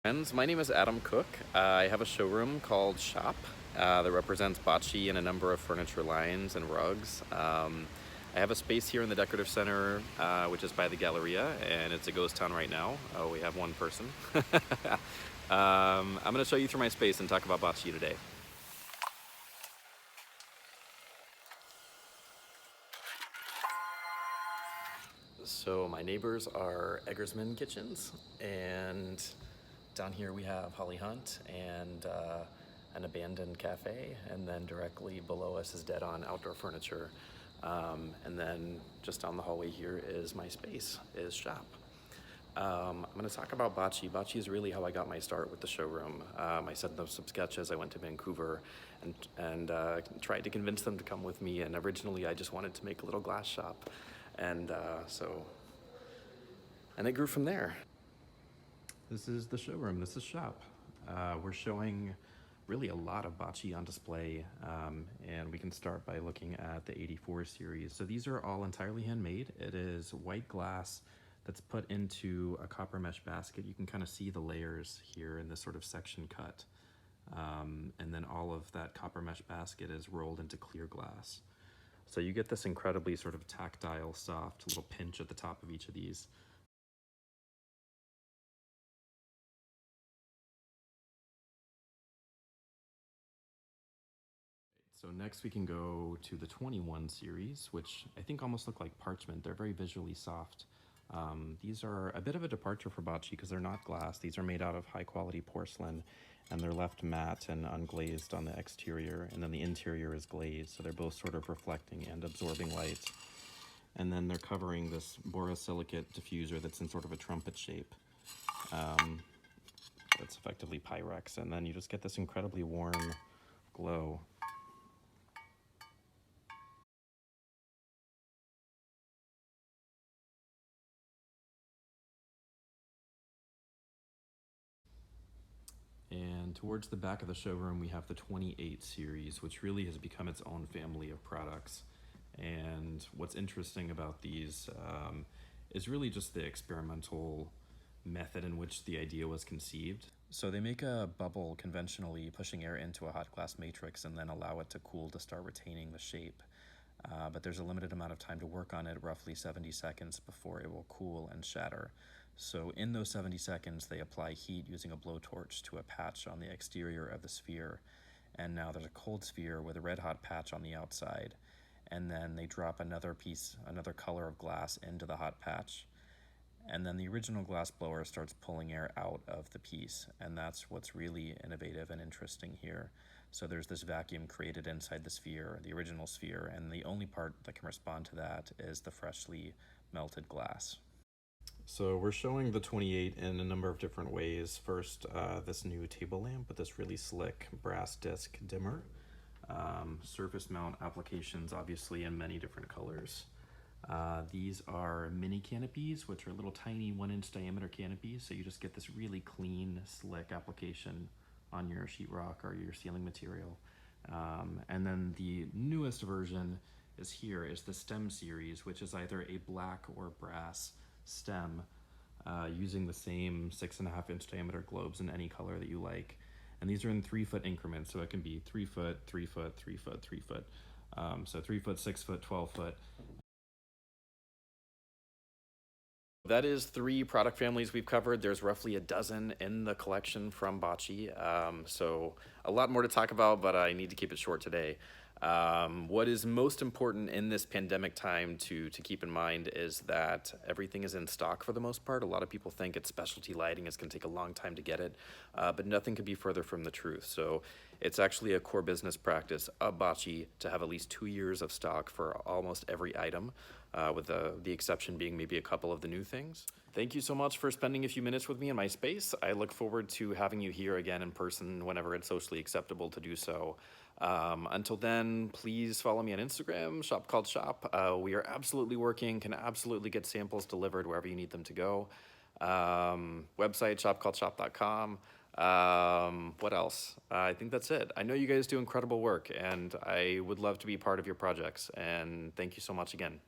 Friends, my name is Adam Cook. I have a showroom called Shop that represents Bocci and a number of furniture lines and rugs. I have a space here in the Decorative Center, which is by the Galleria, and it's a ghost town right now. We have one person. I'm going to show you through my space and talk about Bocci today. So my neighbors are Eggersman Kitchens, and down here we have Holly Hunt and an abandoned cafe, and then directly below us is Dead On Outdoor Furniture. And then just down the hallway here is my space, is Shop. I'm going to talk about Bocci. Bocci is really how I got my start with the showroom. I sent them some sketches. I went to Vancouver and tried to convince them to come with me. And originally I just wanted to make a little glass shop. And and it grew from there. This is the showroom. This is Shop. We're showing really a lot of Bocci on display, and we can start by looking at the 84 series. So these are all entirely handmade. It is white glass that's put into a copper mesh basket. You can kind of see the layers here in this sort of section cut. And then all of that copper mesh basket is rolled into clear glass. So you get this incredibly sort of tactile, soft little pinch at the top of each of these. So next we can go to the 21 series, which I think almost look like parchment. They're very visually soft. These are a bit of a departure for Bocci because they're not glass. These are made out of high quality porcelain, and they're left matte and unglazed on the exterior, and then the interior is glazed. So they're both sort of reflecting and absorbing light. And then they're covering this borosilicate diffuser that's in sort of a trumpet shape. That's effectively Pyrex, and then you just get this incredibly warm glow. And towards the back of the showroom, we have the 28 series, which really has become its own family of products. And what's interesting about these is really just the experimental method in which the idea was conceived. So they make a bubble conventionally, pushing air into a hot glass matrix and then allow it to cool to start retaining the shape. But there's a limited amount of time to work on it, roughly 70 seconds, before it will cool and shatter. So in those 70 seconds, they apply heat using a blowtorch to a patch on the exterior of the sphere. And now there's a cold sphere with a red hot patch on the outside. And then they drop another piece, another color of glass into the hot patch. And then the original glass blower starts pulling air out of the piece. And that's what's really innovative and interesting here. So there's this vacuum created inside the sphere, the original sphere, and the only part that can respond to that is the freshly melted glass. So we're showing the 28 in a number of different ways. First, this new table lamp with this really slick brass disc dimmer. Surface mount applications, obviously, in many different colors. These are mini canopies, which are little tiny 1-inch diameter canopies, so you just get this really clean, slick application on your sheetrock or your ceiling material. And then the newest version is the stem series, which is either a black or brass stem using the same 6.5-inch diameter globes in any color that you like. And these are in 3-foot increments, so it can be 3 foot, 3 foot, 3 foot, 3 foot. So 3 foot, 6 foot, 12 foot. That is 3 product families we've covered. There's roughly a dozen in the collection from Bocci. So a lot more to talk about, but I need to keep it short today. What is most important in this pandemic time to keep in mind is that everything is in stock for the most part. A lot of people think it's specialty lighting. It's going to take a long time to get it, but nothing could be further from the truth. So it's actually a core business practice of Bocci to have at least 2 years of stock for almost every item, with the exception being maybe a couple of the new things. Thank you so much for spending a few minutes with me in my space. I look forward to having you here again in person whenever it's socially acceptable to do so. Until then, please follow me on Instagram, Shop Called Shop. We are absolutely working, can absolutely get samples delivered wherever you need them to go. Website, shopcalledshop.com. What else? I think that's it. I know you guys do incredible work, and I would love to be part of your projects. And thank you so much again.